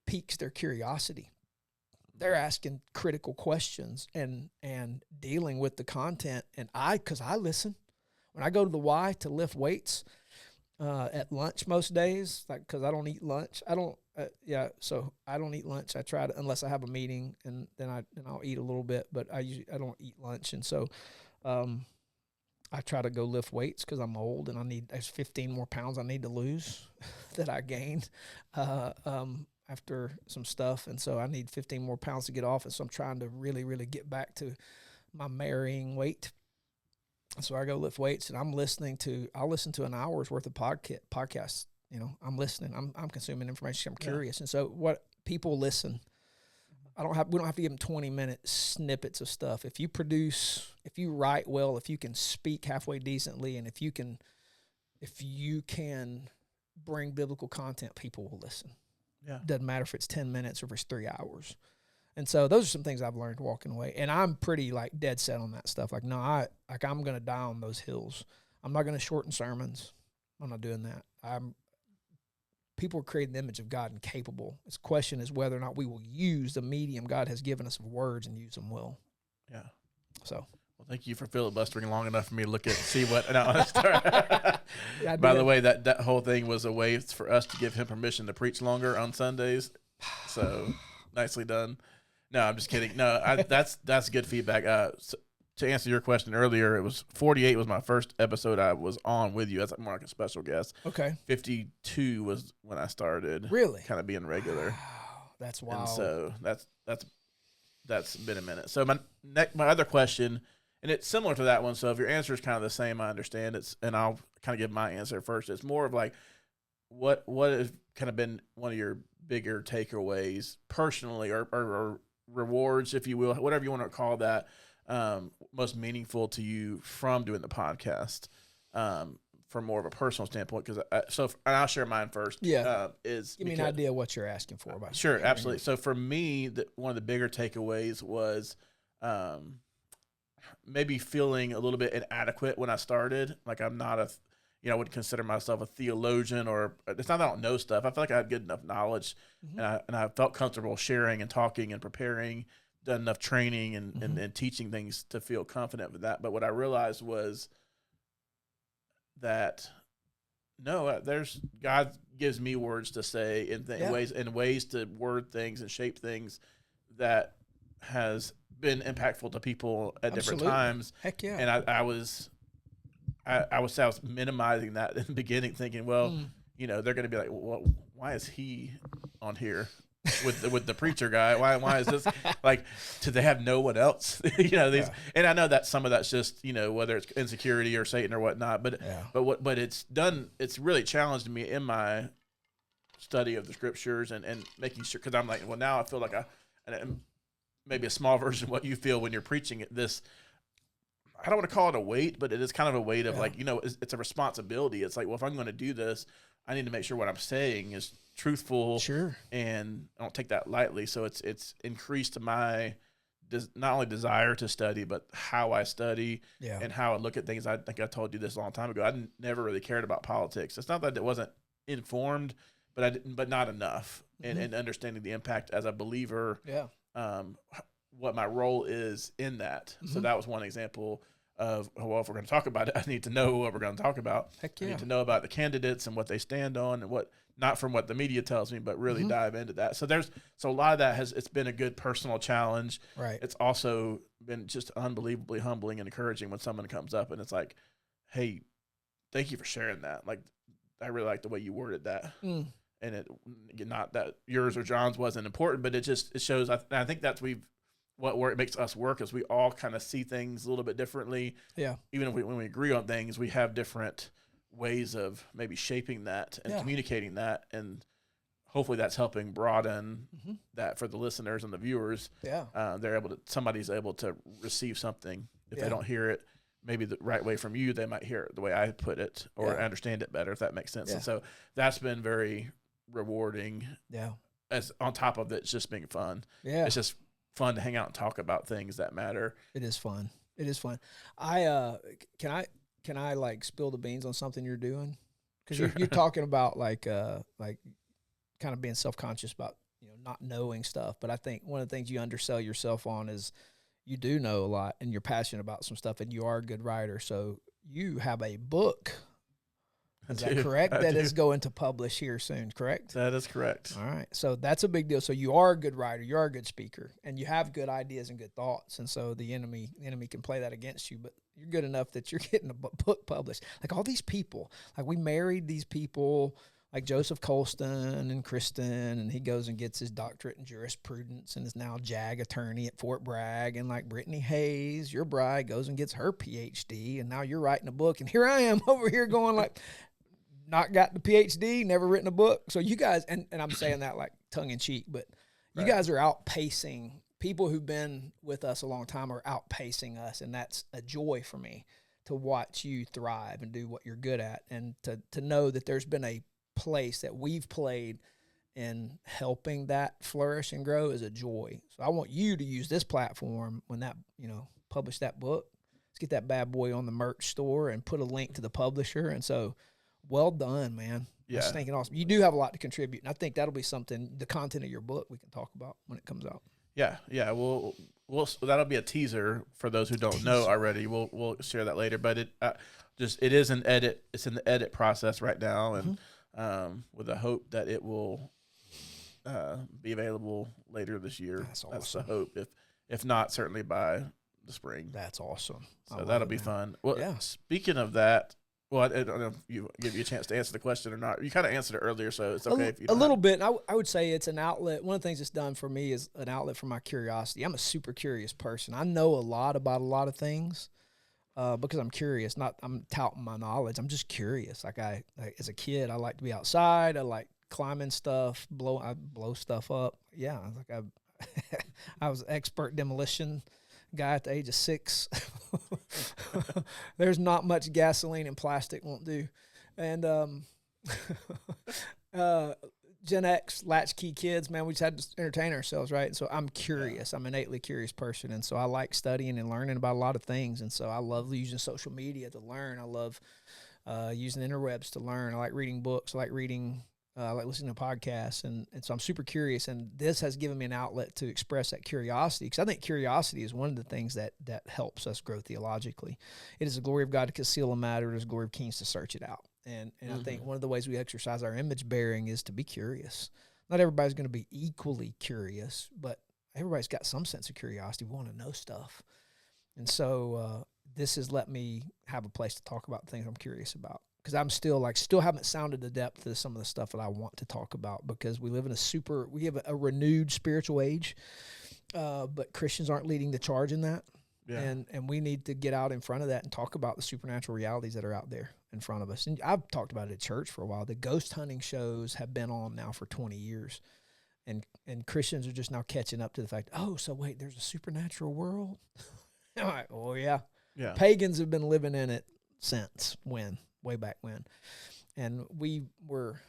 [SPEAKER 1] piques their curiosity. They're asking critical questions and dealing with the content. And because I listen. When I go to the Y to lift weights at lunch most days, because I don't eat lunch. So I don't eat lunch. I try to, unless I have a meeting, and then I'll eat a little bit, but I don't eat lunch. And so I try to go lift weights because I'm old and there's 15 more pounds I need to lose that I gained after some stuff. And so I need 15 more pounds to get off. And so I'm trying to really, really get back to my marrying weight. So I go lift weights, and I'll listen to an hour's worth of podcasts. I'm listening. I'm consuming information. I'm curious. And so what people listen, we don't have to give them 20-minute snippets of stuff. If you write well, if you can speak halfway decently, and if you can bring biblical content, people will listen. Yeah. Doesn't matter if it's 10 minutes or if it's 3 hours. And so those are some things I've learned walking away. And I'm pretty like dead set on that stuff. Like, no, I'm going to die on those hills. I'm not going to shorten sermons. I'm not doing that. People are creating the image of God and capable. Its question is whether or not we will use the medium God has given us of words and use them well.
[SPEAKER 4] Yeah.
[SPEAKER 1] So.
[SPEAKER 4] Well, thank you for filibustering long enough for me to see what. No,
[SPEAKER 1] Yeah,
[SPEAKER 4] by the way, that whole thing was a way for us to give him permission to preach longer on Sundays. So nicely done. No, I'm just kidding. No, that's good feedback. So to answer your question earlier, it was 48 was my first episode I was on with you as more like a special guest.
[SPEAKER 1] Okay.
[SPEAKER 4] 52 was when I started.
[SPEAKER 1] Really?
[SPEAKER 4] Kind of being regular.
[SPEAKER 1] Wow, that's wild.
[SPEAKER 4] And so that's been a minute. So my other question. And it's similar to that one. So if your answer is kind of the same, I understand and I'll kind of give my answer first. It's more of like, what has kind of been one of your bigger takeaways personally or rewards, if you will, whatever you want to call that, most meaningful to you from doing the podcast, from more of a personal standpoint? Because and I'll share mine first.
[SPEAKER 1] Yeah. Give me an idea what you're asking for.
[SPEAKER 4] Sure, absolutely. So for me, one of the bigger takeaways was, maybe feeling a little bit inadequate when I started. Like I'm not I wouldn't consider myself a theologian, or it's not that I don't know stuff. I feel like I had good enough knowledge, and I felt comfortable sharing and talking and preparing, done enough training and teaching things to feel confident with that. But what I realized was that there's God gives me words to say in ways to word things and shape things that has been impactful to people at different times.
[SPEAKER 1] Heck yeah.
[SPEAKER 4] And I was minimizing that in the beginning, thinking, well, they're going to be like, well, why is he on here with the preacher guy? Why is this like? Do they have no one else? And I know that some of that's just whether it's insecurity or Satan or whatnot. But it's really challenged me in my study of the scriptures and making sure, because I'm like, well, now I feel like maybe a small version of what you feel when you're preaching this. I don't want to call it a weight, but it is kind of a weight of it's a responsibility. It's like, well, if I'm going to do this, I need to make sure what I'm saying is truthful.
[SPEAKER 1] Sure.
[SPEAKER 4] And I don't take that lightly. So it's increased my not only desire to study, but how I study and how I look at things. I think I told you this a long time ago. I never really cared about politics. It's not that it wasn't informed, but not enough. And understanding the impact as a believer.
[SPEAKER 1] Yeah.
[SPEAKER 4] What my role is in that. So that was one example of, well, if we're going to talk about it, I need to know what we're going to talk about.
[SPEAKER 1] Heck yeah.
[SPEAKER 4] I need to know about the candidates and what they stand on and not from what the media tells me, but really dive into that. So a lot of that it's been a good personal challenge.
[SPEAKER 1] Right.
[SPEAKER 4] It's also been just unbelievably humbling and encouraging when someone comes up and it's like, hey, thank you for sharing that. Like, I really like the way you worded that. And it, not that yours or John's wasn't important, but it shows. I think that's where it makes us work is we all kind of see things a little bit differently. Yeah. Even if when we agree on things, we have different ways of maybe shaping that and communicating that, and hopefully that's helping broaden that for the listeners and the viewers. Yeah. Somebody's able to receive something. If they don't hear it maybe the right way from you, they might hear it the way I put it or understand it better, if that makes sense. And so that's been very rewarding. Yeah. As on top of it, it's just being fun. Yeah. It's just fun to hang out and talk about things that matter.
[SPEAKER 1] It is fun. It is fun. Can I like spill the beans on something you're doing? Because you're talking about like kind of being self-conscious about not knowing stuff. But I think one of the things you undersell yourself on is you do know a lot and you're passionate about some stuff and you are a good writer. So you have a book. Is that correct? That is going to publish here soon, correct?
[SPEAKER 4] That is correct.
[SPEAKER 1] All right. So that's a big deal. So you are a good writer, you are a good speaker, and you have good ideas and good thoughts. And so the enemy can play that against you, but you're good enough that you're getting a book published. Like all these people, like we married these people like Joseph Colston and Kristen, and he goes and gets his doctorate in jurisprudence and is now a JAG attorney at Fort Bragg. And like Brittany Hayes, your bride, goes and gets her PhD, and now you're writing a book. And here I am over here going like, not got the PhD, never written a book. So you guys, and I'm saying that like tongue in cheek, but you guys are outpacing people who've been with us a long time are outpacing us. And that's a joy for me to watch you thrive and do what you're good at. And to know that there's been a place that we've played in helping that flourish and grow is a joy. So I want you to use this platform when that, publish that book. Let's get that bad boy on the merch store and put a link to the publisher. And so, well done, man.
[SPEAKER 4] Yeah.
[SPEAKER 1] That's thinking awesome. You do have a lot to contribute, and I think that'll be something, the content of your book, we can talk about when it comes out.
[SPEAKER 4] Yeah. We'll that'll be a teaser for those who don't know already. We'll share that later. But it is an edit. It's in the edit process right now, and with the hope that it will be available later this year.
[SPEAKER 1] That's awesome.
[SPEAKER 4] That's the hope. If not, certainly by the spring.
[SPEAKER 1] That's awesome.
[SPEAKER 4] So that'll be fun. Well, yeah. Speaking of that, well, I don't know if you give you a chance to answer the question or not. You kind of answered it earlier, so it's okay if you don't.
[SPEAKER 1] A little bit. I would say it's an outlet. One of the things it's done for me is an outlet for my curiosity. I'm a super curious person. I know a lot about a lot of things because I'm curious. Not I'm touting my knowledge. I'm just curious. Like as a kid, I like to be outside. I like climbing stuff. I blow stuff up. Yeah, I was an expert demolition guy at the age of 6. There's not much gasoline and plastic won't do. And Gen X, latchkey kids, man, we just had to entertain ourselves, right? And so I'm curious. I'm an innately curious person. And so I like studying and learning about a lot of things. And so I love using social media to learn. I love using interwebs to learn. I like reading books. I like listening to podcasts, and so I'm super curious, and this has given me an outlet to express that curiosity, because I think curiosity is one of the things that helps us grow theologically. It is the glory of God to conceal a matter. It is the glory of kings to search it out. And I think one of the ways we exercise our image bearing is to be curious. Not everybody's going to be equally curious, but everybody's got some sense of curiosity. We want to know stuff. And so this has let me have a place to talk about things I'm curious about. Because I'm still haven't sounded the depth of some of the stuff that I want to talk about, because we live in we have a renewed spiritual age, but Christians aren't leading the charge in that. Yeah. And we need to get out in front of that and talk about the supernatural realities that are out there in front of us. And I've talked about it at church for a while. The ghost hunting shows have been on now for 20 years. And Christians are just now catching up to the fact, oh, so wait, there's a supernatural world? I'm like, oh, yeah. Pagans have been living in it since when? Way back when. And we were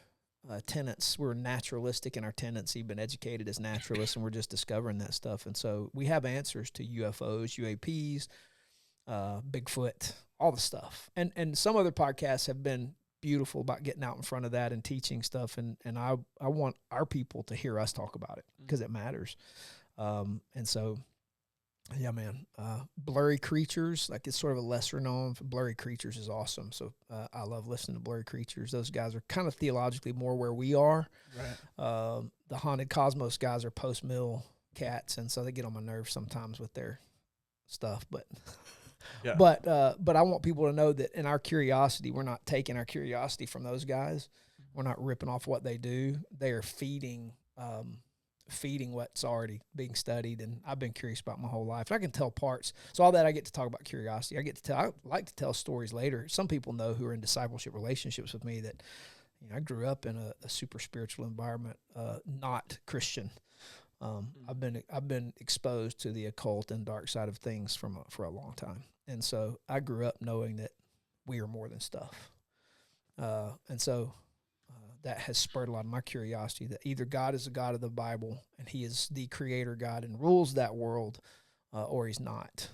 [SPEAKER 1] tenants. We were naturalistic in our tendency, been educated as naturalists, and we're just discovering that stuff. And so we have answers to UFOs, UAPs, Bigfoot, all the stuff. And some other podcasts have been beautiful about getting out in front of that and teaching stuff. And I want our people to hear us talk about it because it matters. And so, yeah, man. Blurry Creatures, like it's sort of a lesser known. Blurry Creatures is awesome. So I love listening to Blurry Creatures. Those guys are kind of theologically more where we are. Right. The Haunted Cosmos guys are post-mill cats, and so they get on my nerves sometimes with their stuff. But yeah. But I want people to know that in our curiosity, we're not taking our curiosity from those guys. We're not ripping off what they do. They are feeding what's already being studied, and I've been curious about my whole life. I can tell parts. So all that, I get to talk about curiosity. I like to tell stories later. Some people know who are in discipleship relationships with me that, I grew up in a super spiritual environment, not Christian. I've been exposed to the occult and dark side of things for a long time, and so I grew up knowing that we are more than stuff, and so. That has spurred a lot of my curiosity, that either God is the God of the Bible and he is the creator God and rules that world, or he's not.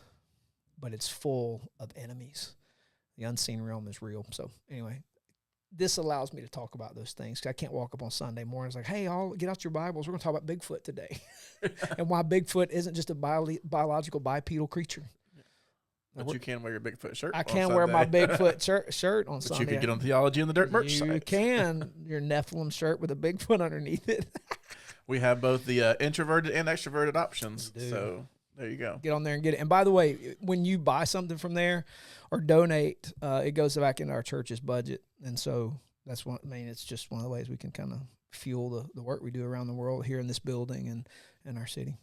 [SPEAKER 1] But it's full of enemies. The unseen realm is real. So anyway, this allows me to talk about those things. 'Cause I can't walk up on Sunday mornings like, hey, all get out your Bibles. We're going to talk about Bigfoot today. And why Bigfoot isn't just a biological bipedal creature.
[SPEAKER 4] But you can wear your Bigfoot shirt.
[SPEAKER 1] I can wear my Bigfoot shirt on
[SPEAKER 4] but
[SPEAKER 1] Sunday.
[SPEAKER 4] You can get on Theology in the Dirt merch site.
[SPEAKER 1] You can. Your Nephilim shirt with a Bigfoot underneath it.
[SPEAKER 4] We have both the introverted and extroverted options. So there you go.
[SPEAKER 1] Get on there and get it. And by the way, when you buy something from there or donate, it goes back into our church's budget. And so that's it's just one of the ways we can kind of fuel the work we do around the world here in this building and in our city.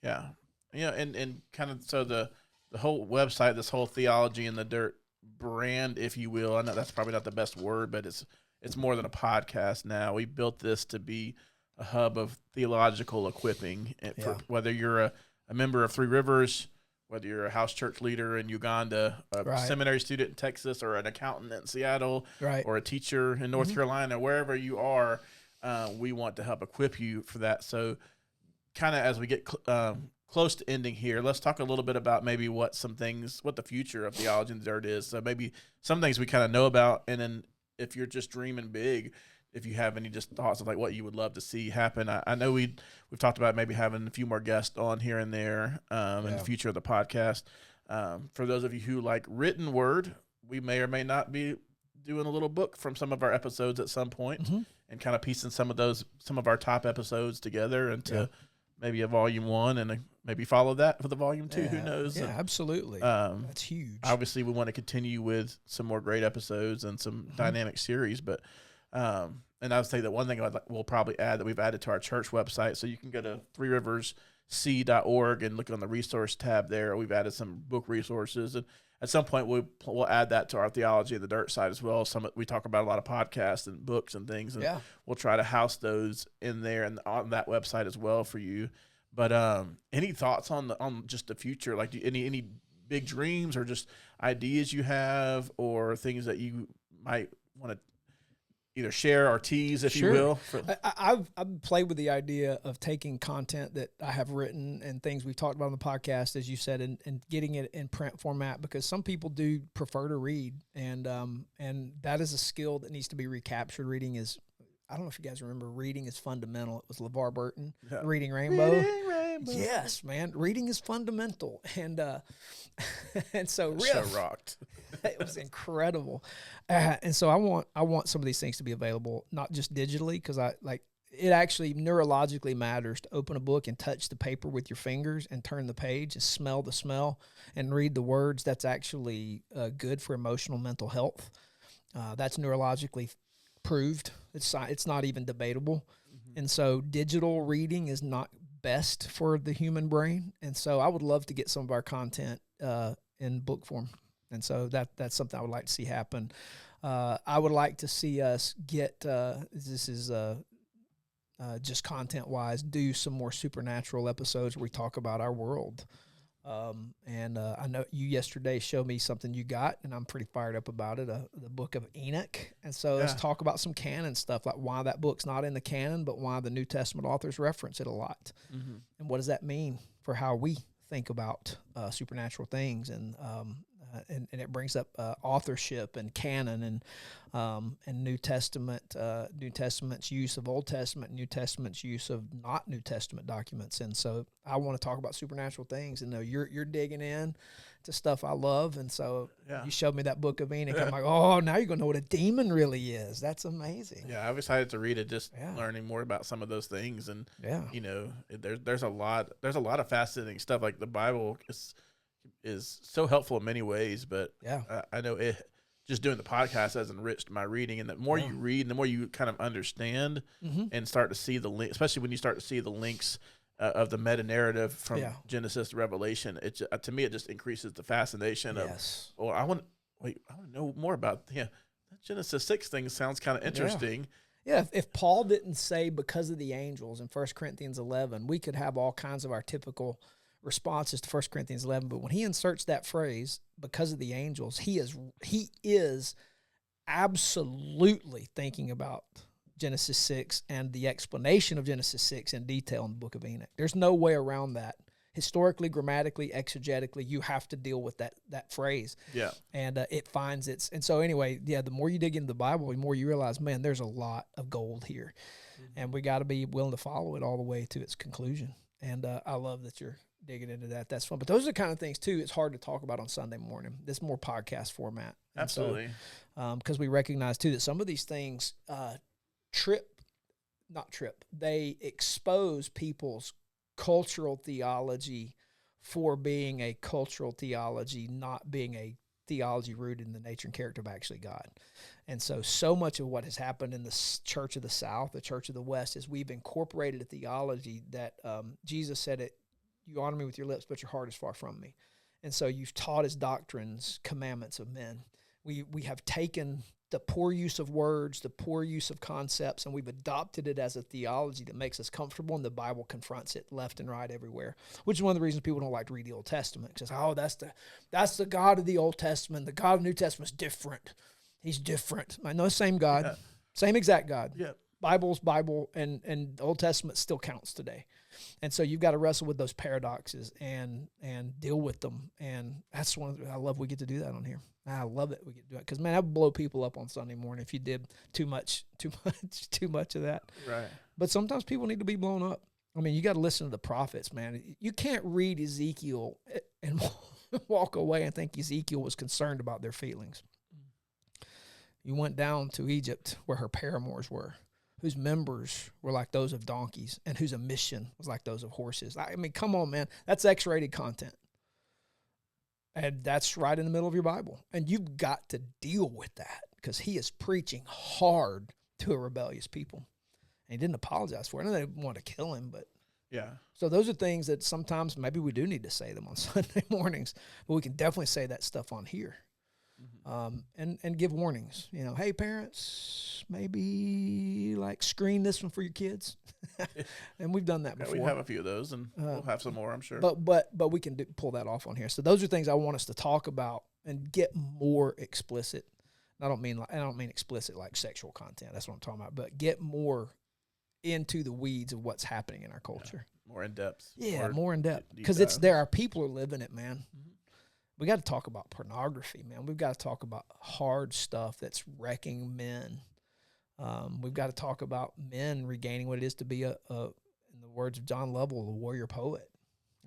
[SPEAKER 4] Yeah. Yeah. And kind of, so the whole website, this whole Theology in the Dirt brand, if you will, I know that's probably not the best word, but it's more than a podcast now. We built this to be a hub of theological equipping, for whether you're a member of Three Rivers, whether you're a house church leader in Uganda, a seminary student in Texas, or an accountant in Seattle, or a teacher in North Carolina, wherever you are. we want to help equip you for that. So kind of as we get close to ending here, let's talk a little bit about maybe what the future of Theology in the Dirt is. So maybe some things we kind of know about, and then if you're just dreaming big, if you have any just thoughts of like what you would love to see happen. I know we've talked about maybe having a few more guests on here and there in the future of the podcast. For those of you who like written word, we may or may not be doing a little book from some of our episodes at some point, and kind of piecing some of our top episodes together into maybe a volume 1 and maybe follow that for the volume 2. Who knows?
[SPEAKER 1] Yeah, absolutely. That's huge.
[SPEAKER 4] Obviously, we want to continue with some more great episodes and some dynamic series, but and I would say that one thing we'll probably add that we've added to our church website, so you can go to threeriversc.org and look on the resource tab there. We've added some book resources, and at some point we'll add that to our Theology in the Dirt site as well. We talk about a lot of podcasts and books and things, and we'll try to house those in there and on that website as well for you. But any thoughts on just the future? Like any big dreams or just ideas you have, or things that you might want to either share or tease, if you will?
[SPEAKER 1] I've played with the idea of taking content that I have written and things we've talked about on the podcast, as you said, and getting it in print format, because some people do prefer to read, and that is a skill that needs to be recaptured. Reading is, I don't know if you guys remember, Reading is Fundamental. It was LeVar Burton, Reading Rainbow. Yes, man, reading is fundamental, and so Riff,
[SPEAKER 4] show rocked.
[SPEAKER 1] It was incredible, and so I want some of these things to be available, not just digitally, because it actually neurologically matters to open a book and touch the paper with your fingers and turn the page and smell the smell and read the words. That's actually good for emotional mental health. That's neurologically proved. It's not even debatable, and so digital reading is not best for the human brain, and so I would love to get some of our content in book form, and so that's something I would like to see happen. I would like to see us get this is just content wise, do some more supernatural episodes where we talk about our world. I know you yesterday showed me something you got, and I'm pretty fired up about it, the book of Enoch. And so let's talk about some canon stuff, like why that book's not in the canon, but why the New Testament authors reference it a lot. And what does that mean for how we think about supernatural things? And it brings up authorship and canon and New Testament's use of Old Testament, New Testament's use of not New Testament documents. And so I want to talk about supernatural things, and you're digging in to stuff I love. And so you showed me that book of Enoch. I'm like, oh, now you're gonna know what a demon really is. That's amazing.
[SPEAKER 4] Yeah, I've excited to read it, just learning more about some of those things. And you know, there's a lot of fascinating stuff. Like the Bible is so helpful in many ways, but I know it just doing the podcast has enriched my reading, and the more you read and the more you kind of understand and start to see the link, especially when you start to see the links of the meta narrative from Genesis to Revelation, to me it just increases the fascination of, I want to know more about that Genesis 6 thing. Sounds kind of interesting.
[SPEAKER 1] If Paul didn't say because of the angels in 1 Corinthians 11, we could have all kinds of our typical responses to 1 Corinthians 11, but when he inserts that phrase, because of the angels, he is absolutely thinking about Genesis 6 and the explanation of Genesis 6 in detail in the book of Enoch. There's no way around that. Historically, grammatically, exegetically, you have to deal with that phrase. Yeah. And it finds its, and so anyway, the more you dig into the Bible, the more you realize, man, there's a lot of gold here. And we got to be willing to follow it all the way to its conclusion. And I love that you're digging into that. That's fun. But those are the kind of things, too, it's hard to talk about on Sunday morning. This more podcast format. And
[SPEAKER 4] absolutely.
[SPEAKER 1] Because we recognize, too, that some of these things they expose people's cultural theology for being a cultural theology, not being a theology rooted in the nature and character of actually God. And so much of what has happened in the Church of the South, the Church of the West, is we've incorporated a theology that Jesus said it, you honor me with your lips, but your heart is far from me. And so you've taught as doctrines commandments of men. We have taken the poor use of words, the poor use of concepts, and we've adopted it as a theology that makes us comfortable, and the Bible confronts it left and right everywhere, which is one of the reasons people don't like to read the Old Testament. Because, that's the God of the Old Testament. The God of the New Testament is different. He's different. I know the same God, same exact God.
[SPEAKER 4] Yeah.
[SPEAKER 1] Bible's Bible, and the Old Testament still counts today. And so you've got to wrestle with those paradoxes and deal with them. And that's I love we get to do that on here. I love it. We get to do it because, man, I would blow people up on Sunday morning if you did too much of that.
[SPEAKER 4] Right.
[SPEAKER 1] But sometimes people need to be blown up. I mean, you got to listen to the prophets, man. You can't read Ezekiel and walk away and think Ezekiel was concerned about their feelings. You went down to Egypt where her paramours were, whose members were like those of donkeys and whose emission was like those of horses. I mean, come on, man. That's X-rated content. And that's right in the middle of your Bible. And you've got to deal with that because he is preaching hard to a rebellious people. And he didn't apologize for it. And they want to kill him, but
[SPEAKER 4] yeah.
[SPEAKER 1] So those are things that sometimes maybe we do need to say them on Sunday mornings, but we can definitely say that stuff on here. And give warnings, you know, hey parents, maybe like screen this one for your kids. And we've done that before.
[SPEAKER 4] We have a few of those, and we'll have some more, I'm sure.
[SPEAKER 1] But we can pull that off on here. So those are things I want us to talk about and get more explicit. I don't mean explicit like sexual content. That's what I'm talking about. But get more into the weeds of what's happening in our culture.
[SPEAKER 4] Yeah, more in depth.
[SPEAKER 1] Yeah, more in depth because it's there. Our people are living it, man. Mm-hmm. We got to talk about pornography, man. We've got to talk about hard stuff that's wrecking men. We've got to talk about men regaining what it is to be in the words of John Lovell, a warrior poet.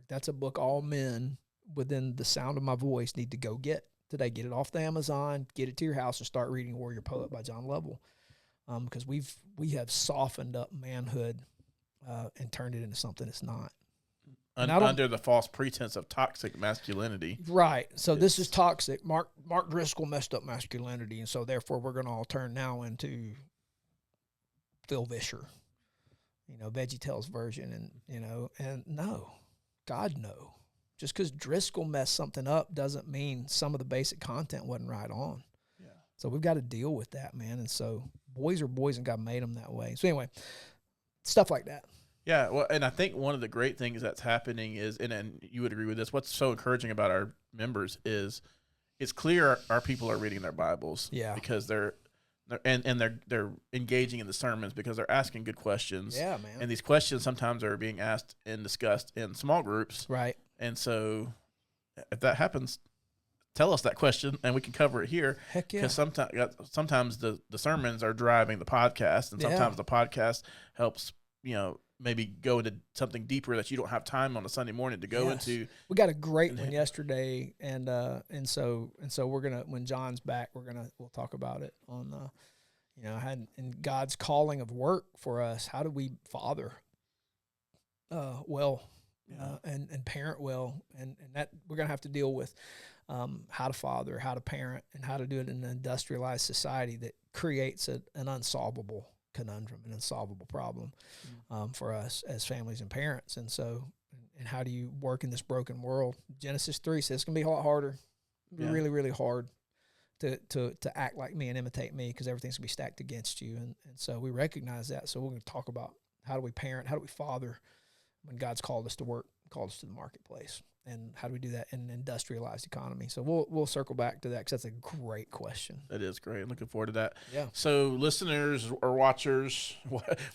[SPEAKER 1] That's a book all men within the sound of my voice need to go get today. Get it off the Amazon, get it to your house, and start reading Warrior Poet by John Lovell. Because we have softened up manhood and turned it into something it's not.
[SPEAKER 4] Under the false pretense of toxic masculinity.
[SPEAKER 1] Right. So this is toxic. Mark Driscoll messed up masculinity, and so therefore we're going to all turn now into Phil Vischer, VeggieTales version, and no. God, no. Just because Driscoll messed something up doesn't mean some of the basic content wasn't right on. Yeah. So we've got to deal with that, man. And so boys are boys, and God made them that way. So anyway, stuff like that.
[SPEAKER 4] Yeah, well, and I think one of the great things that's happening is, and you would agree with this, what's so encouraging about our members is it's clear our people are reading their Bibles.
[SPEAKER 1] Yeah.
[SPEAKER 4] Because they're engaging in the sermons because they're asking good questions.
[SPEAKER 1] Yeah, man.
[SPEAKER 4] And these questions sometimes are being asked and discussed in small groups.
[SPEAKER 1] Right.
[SPEAKER 4] And so if that happens, tell us that question and we can cover it here.
[SPEAKER 1] Heck yeah.
[SPEAKER 4] Because sometimes the sermons are driving the podcast, and sometimes the podcast helps, maybe go into something deeper that you don't have time on a Sunday morning to go into.
[SPEAKER 1] We got a great one yesterday, and so we're gonna, when John's back, we'll talk about it on in God's calling of work for us. How do we father well and parent well, and that we're gonna have to deal with how to father, how to parent, and how to do it in an industrialized society that creates an unsolvable conundrum, an unsolvable problem for us as families and parents. And so, and how do you work in this broken world? Genesis 3 says it's going to be a lot harder, really, really hard to act like me and imitate me, because everything's going to be stacked against you. And so we recognize that. So we're going to talk about how do we parent, how do we father when God's called us to work, called us to the marketplace, and how do we do that in an industrialized economy? So we'll circle back to that, because that's a great question.
[SPEAKER 4] That is great. I'm looking forward to that.
[SPEAKER 1] Yeah.
[SPEAKER 4] So listeners or watchers,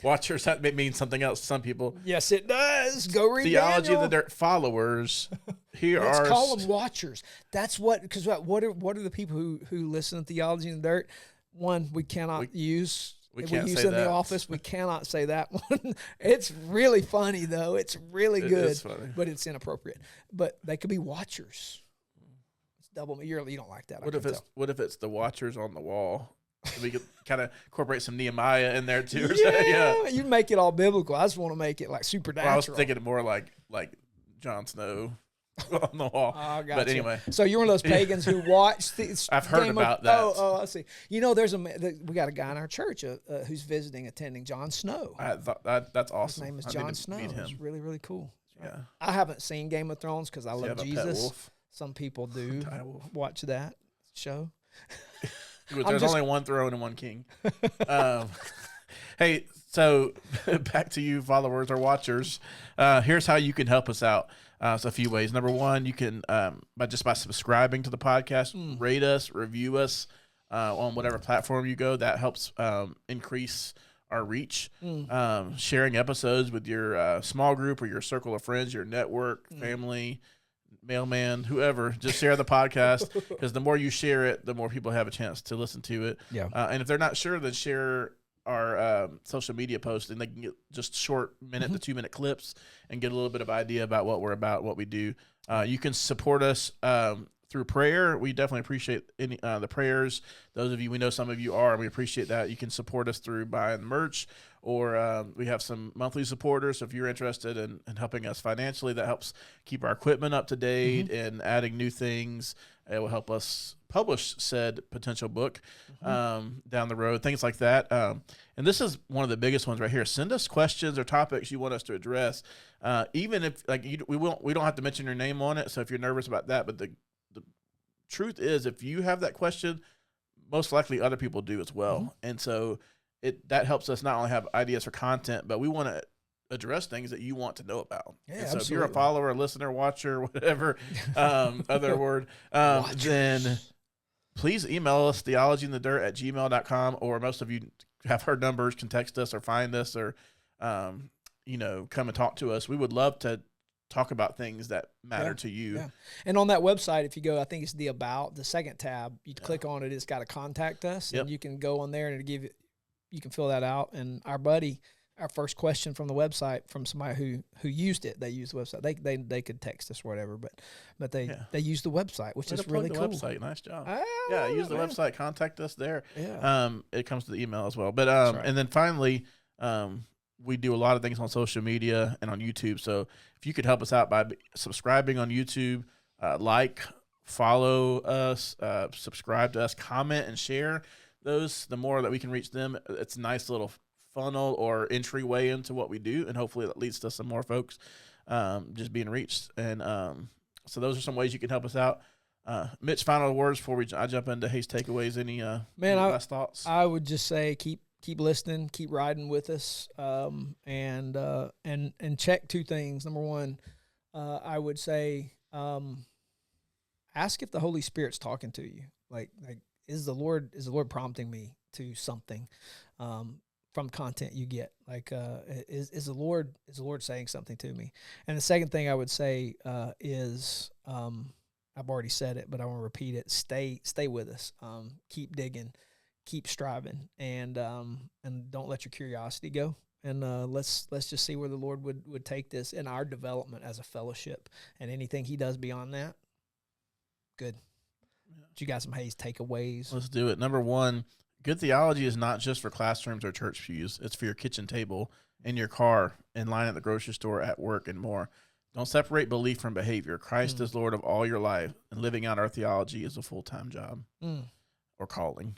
[SPEAKER 4] that means something else to some people.
[SPEAKER 1] Yes, it does. Go read
[SPEAKER 4] Theology in
[SPEAKER 1] Daniel.
[SPEAKER 4] the Dirt followers.
[SPEAKER 1] Let's call them watchers. That's because what are the people who listen to Theology in the Dirt? One, we cannot use.
[SPEAKER 4] We
[SPEAKER 1] If
[SPEAKER 4] can't
[SPEAKER 1] we use
[SPEAKER 4] say
[SPEAKER 1] in
[SPEAKER 4] that.
[SPEAKER 1] the office, we cannot say that one. It's really funny, though. It's really good,
[SPEAKER 4] is funny.
[SPEAKER 1] but it's inappropriate. But they could be watchers. It's double. You don't like that.
[SPEAKER 4] What if it's the watchers on the wall? We could kind of incorporate some Nehemiah in there too. Or
[SPEAKER 1] Yeah, you make it all biblical. I just want to make it like supernatural.
[SPEAKER 4] Well, I was thinking more like Jon Snow on the wall.
[SPEAKER 1] Oh, gotcha.
[SPEAKER 4] But anyway,
[SPEAKER 1] so you're one of those pagans who watch.
[SPEAKER 4] I've heard about that.
[SPEAKER 1] Oh, I see. We got a guy in our church who's attending Jon Snow.
[SPEAKER 4] I thought that's awesome.
[SPEAKER 1] His name is
[SPEAKER 4] I need
[SPEAKER 1] Jon
[SPEAKER 4] to
[SPEAKER 1] Snow.
[SPEAKER 4] meet him.
[SPEAKER 1] It's really, really cool.
[SPEAKER 4] Yeah.
[SPEAKER 1] I haven't seen Game of Thrones because I
[SPEAKER 4] Does he
[SPEAKER 1] love
[SPEAKER 4] have a pet
[SPEAKER 1] Jesus.
[SPEAKER 4] wolf?
[SPEAKER 1] Some people do watch that show.
[SPEAKER 4] There's only one throne and one king. Hey, so back to you, followers or watchers. Here's how you can help us out. So a few ways. Number one, you can by subscribing to the podcast, rate us, review us on whatever platform you go. That helps increase our reach. Sharing episodes with your small group or your circle of friends, your network, family, mailman, whoever. Just share the podcast, because the more you share it, the more people have a chance to listen to it.
[SPEAKER 1] Yeah.
[SPEAKER 4] And if they're not sure, then share our social media posts, and they can get just short minute to 2 minute clips and get a little bit of idea about what we're about, what we do. You can support us through prayer. We definitely appreciate the prayers. Those of you, we know some of you are, and we appreciate that. You can support us through buying merch, or we have some monthly supporters. So if you're interested in helping us financially, that helps keep our equipment up to date and adding new things. It will help us publish said potential book down the road, things like that. And this is one of the biggest ones right here. Send us questions or topics you want us to address. Even if we don't have to mention your name on it. So if you're nervous about that, but the truth is, if you have that question, most likely other people do as well. And so that helps us not only have ideas for content, but we want to address things that you want to know about.
[SPEAKER 1] Yeah,
[SPEAKER 4] so if you're a follower, a listener, watcher, whatever other word, then please email us theologyinthedirt@gmail.com, or most of you have our numbers, can text us or find us, or come and talk to us. We would love to talk about things that matter to you.
[SPEAKER 1] Yeah. And on that website, if you go, I think it's the second tab, you click on it, it's got to contact us, and you can go on there and it'll give you can fill that out. And our first question from the website, from somebody who used it, they used the website. They could text us or whatever, but they used the website, which is really cool.
[SPEAKER 4] Website, nice job. Use the
[SPEAKER 1] man.
[SPEAKER 4] website, contact us there.
[SPEAKER 1] Yeah.
[SPEAKER 4] It comes to the email as well. But
[SPEAKER 1] right.
[SPEAKER 4] And then finally, we do a lot of things on social media and on YouTube. So if you could help us out by subscribing on YouTube, follow us, subscribe to us, comment and share those, the more that we can reach them. It's a nice little funnel or entryway into what we do, and hopefully that leads to some more folks just being reached. And so those are some ways you can help us out. Mitch, final words before I jump into Hayes takeaways. Any last thoughts?
[SPEAKER 1] I would just say keep listening, keep riding with us, and check two things. Number one, I would say ask if the Holy Spirit's talking to you. Like is the Lord prompting me to something from content you get? Like is the Lord saying something to me? And the second thing I would say is I've already said it, but I want to repeat it. Stay with us. Keep digging, keep striving, and don't let your curiosity go. And let's just see where the Lord would take this in our development as a fellowship, and anything He does beyond that. Good. You got some Hayes takeaways?
[SPEAKER 4] Let's do it. Number one, good theology is not just for classrooms or church pews. It's for your kitchen table, in your car, in line at the grocery store, at work, and more. Don't separate belief from behavior. Christ is Lord of all your life, and living out our theology is a full-time job or calling.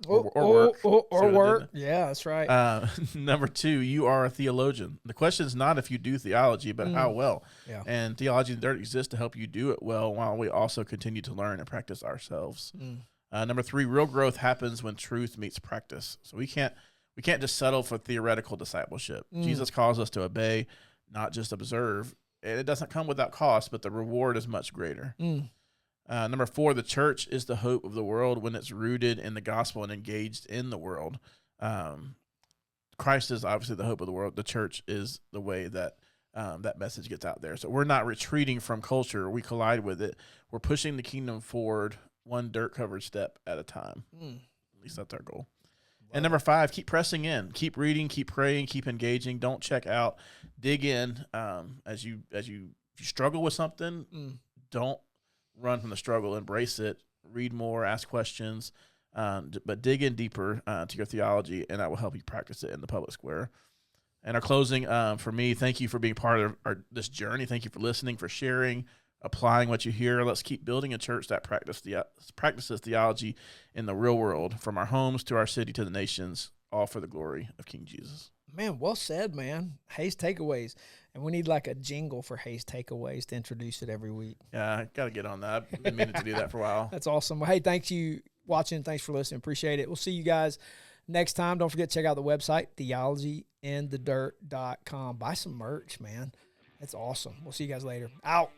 [SPEAKER 4] Or work.
[SPEAKER 1] Yeah, that's right.
[SPEAKER 4] Number two, you are a theologian. The question is not if you do theology, but how well. Yeah. And Theology in the Dirt exists to help you do it well, while we also continue to learn and practice ourselves. Number three, real growth happens when truth meets practice. So we can't just settle for theoretical discipleship. Jesus calls us to obey, not just observe. And it doesn't come without cost, but the reward is much greater. Number four, the church is the hope of the world when it's rooted in the gospel and engaged in the world. Christ is obviously the hope of the world. The church is the way that that message gets out there. So we're not retreating from culture. We collide with it. We're pushing the kingdom forward one dirt-covered step at a time. At least that's our goal. And number five, keep pressing in. Keep reading, keep praying, keep engaging. Don't check out. Dig in. As you struggle with something, don't run from the struggle. Embrace it. Read more. Ask questions. But dig in deeper to your theology, and that will help you practice it in the public square. And our closing, for me, thank you for being part of this journey. Thank you for listening, for sharing, applying what you hear. Let's keep building a church that practices theology in the real world, from our homes to our city to the nations, all for the glory of King Jesus.
[SPEAKER 1] Man, well said, man. Hayes takeaways. And we need like a jingle for Hayes takeaways to introduce it every week.
[SPEAKER 4] Yeah, I got to get on that. I've been meaning to do that for a while.
[SPEAKER 1] That's awesome. Well, hey, thanks you watching. Thanks for listening. Appreciate it. We'll see you guys next time. Don't forget to check out the website, theologyinthedirt.com. Buy some merch, man. That's awesome. We'll see you guys later. Out.